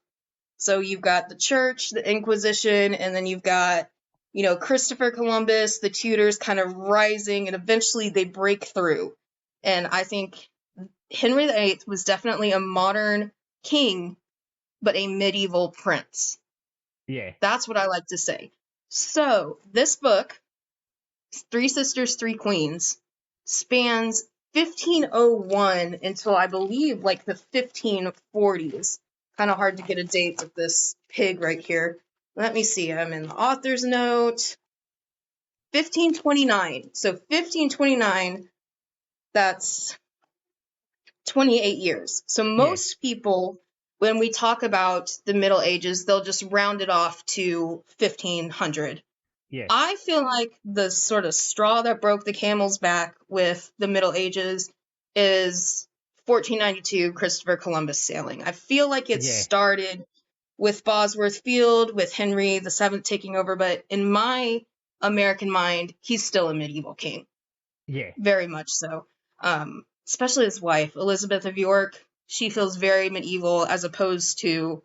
So you've got the church, the Inquisition, and then you've got Christopher Columbus, the Tudors kind of rising, and eventually they break through. And I think Henry VIII was definitely a modern king, but a medieval prince. yeah, That's what I like to say. So, this book, Three Sisters, Three Queens, spans 1501 until I believe like the 1540s. Kind of hard to get a date with this pig right here. Let me see. I'm in the author's note. 1529. So, 1529, that's 28 years. So yeah, most people, when we talk about the Middle Ages, they'll just round it off to 1500. yeah, I feel like the sort of straw that broke the camel's back with the Middle Ages is 1492 Christopher Columbus sailing. I feel like it yeah, started with Bosworth Field, with Henry VII taking over, but in my American mind, he's still a medieval king. yeah, Very much so. Especially his wife, Elizabeth of York. She feels very medieval as opposed to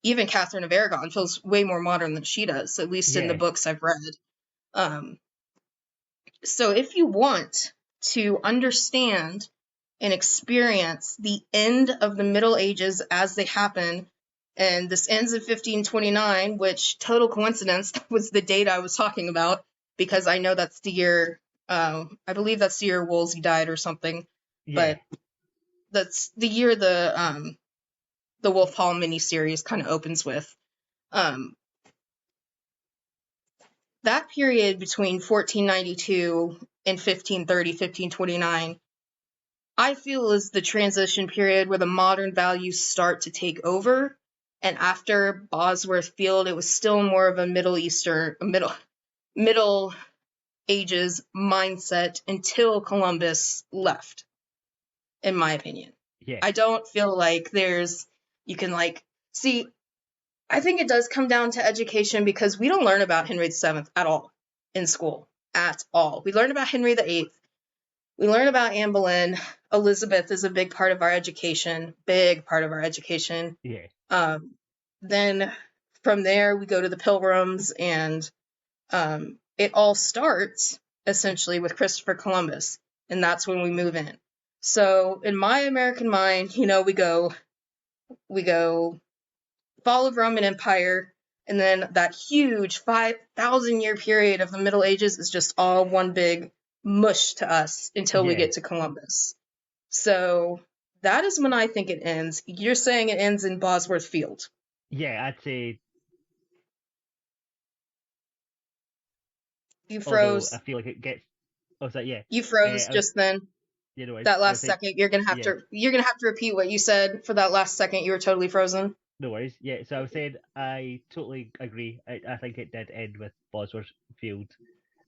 even Catherine of Aragon feels way more modern than she does, at least in the yeah, books I've read. Um, so if you want to understand and experience the end of the Middle Ages as they happen, and this ends in 1529, which total coincidence was the date I was talking about because I know that's the year. I believe that's the year Wolsey died or something, yeah, but that's the year the Wolf Hall miniseries kind of opens with. Um, that period between 1492 and 1530, 1529, I feel is the transition period where the modern values start to take over. And after Bosworth Field, it was still more of a Middle Ages mindset until Columbus left, in my opinion. yeah, I don't feel like you can like, see, I think it does come down to education because we don't learn about Henry VII at all in school. At all. We learn about Henry VIII. We learn about Anne Boleyn. Elizabeth is a big part of our education, big part of our education. Yeah. Then from there, we go to the Pilgrims, and it all starts essentially with Christopher Columbus, and that's when we move in. So in my American mind, we go fall of Roman Empire, and then that huge 5,000-year period of the Middle Ages is just all one big mush to us until we Yeah. get to Columbus. So that is when I think it ends. You're saying it ends in Bosworth Field. Yeah, I'd say, You although I froze. feel like it gets. Oh, is that yeah? You froze I was, just then. you know, That I was last saying, second, you're gonna have yeah, to repeat what you said for that last second. You were totally frozen. no worries. Yeah, so I was saying I totally agree. I think it did end with Bosworth Field,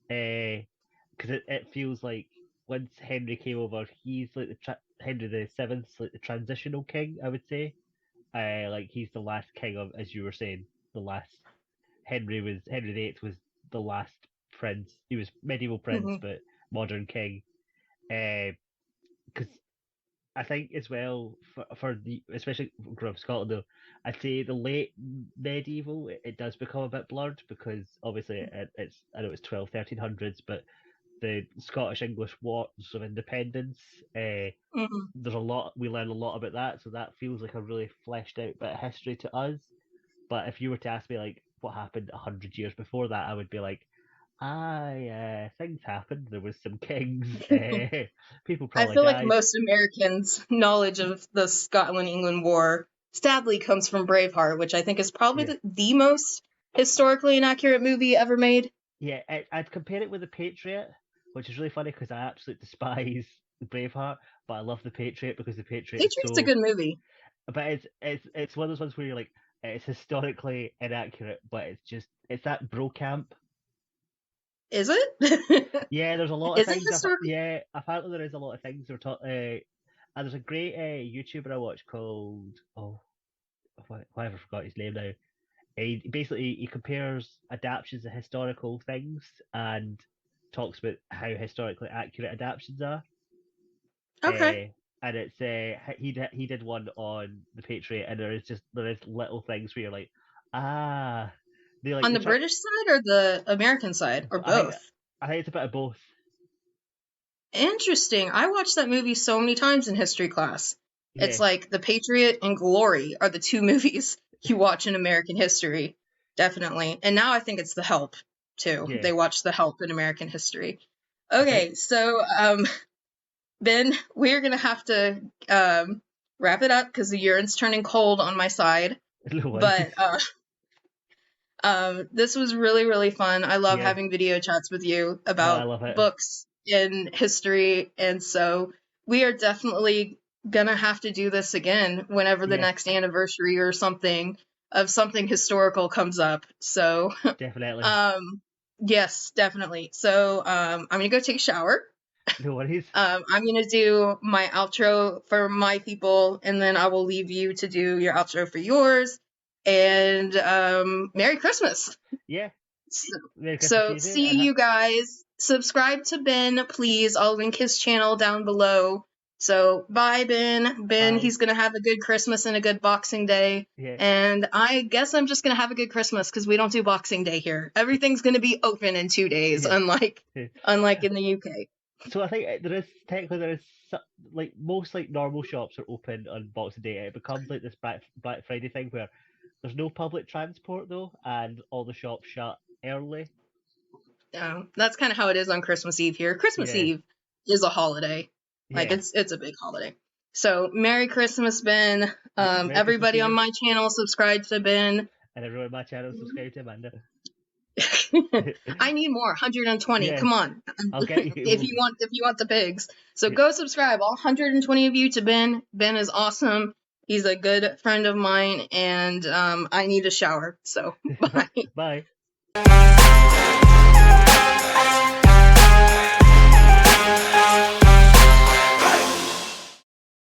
because it feels like once Henry came over, he's like Henry the Seventh's like the transitional king. I would say, like he's the last king of, as you were saying, the last Henry the Eighth was the last prince. He was medieval prince, Hmm. but modern king. Because I think as well for the especially from Scotland though, I'd say the late medieval it does become a bit blurred because obviously it's I know it's 12 1300s, but the Scottish English Wars of Independence, Hmm. there's a lot we learn a lot about that, so that feels like a really fleshed out bit of history to us. But if you were to ask me like what happened 100 years before that, I would be like, things happened. There was some kings. People I probably feel like died. most Americans' knowledge of the Scotland-England War sadly comes from Braveheart, which I think is probably Yeah, the most historically inaccurate movie ever made. yeah. I'd compare it with the Patriot, which is really funny because I absolutely despise Braveheart, but I love the Patriot because the Patriot is Patriot's a so. good movie. But it's one of those ones where you're like, it's historically inaccurate, but it's that bro camp. Is it? Yeah, there's a lot of Is it things. historical? Yeah, apparently there is a lot of things they're talking. And there's a great YouTuber I watch called whatever, I forgot his name now. He compares adaptations of historical things and talks about how historically accurate adaptations are. Okay. And it's he did one on the Patriot, and there is little things where you're like, ah, they like On they the try. British side or the American side, or I think both? I think it's a bit of both. Interesting. I watched that movie so many times in history class. It's Yeah, like The Patriot and Glory are the two movies you watch in American history. Definitely. And now I think it's The Help, too. yeah. They watch The Help in American history. I think Okay, so Ben, we're gonna have to wrap it up because the urine's turning cold on my side. no worries. But this was really, really fun. I love Yeah, having video chats with you no, I about love it. books and history, and so we are definitely gonna have to do this again whenever the Yeah, next anniversary or something of something historical comes up. So, definitely. um, yes, definitely. So, I'm gonna go take a shower. No worries. I'm gonna do my outro for my people, and then I will leave you to do your outro for yours. And Merry Christmas! Yeah, So, Merry Christmas to so you too. see you guys. Subscribe to Ben, please. I'll link his channel down below. So bye, Ben. Ben, Bye. he's gonna have a good Christmas and a good Boxing Day. Yeah, And I guess I'm just gonna have a good Christmas because we don't do Boxing Day here. Everything's gonna be open in 2 days, yeah. unlike in the UK. So I think there is like most like normal shops are open on Boxing Day. It becomes like this Black Friday thing where there's no public transport though, and all the shops shut early. That's kind of how it is on Christmas Eve here. Christmas Yeah, Eve is a holiday. Like yeah. it's a big holiday. So Merry Christmas, Ben. Yeah, Merry Christmas to Everybody on you, my channel subscribe to Ben. and everyone on my channel subscribe to Amanda. I need more. 120. Yeah, Come on. I'll get If you. you want the pigs. So go subscribe. All 120 of you to Ben. Ben is awesome. He's a good friend of mine, and I need a shower. So bye. Bye.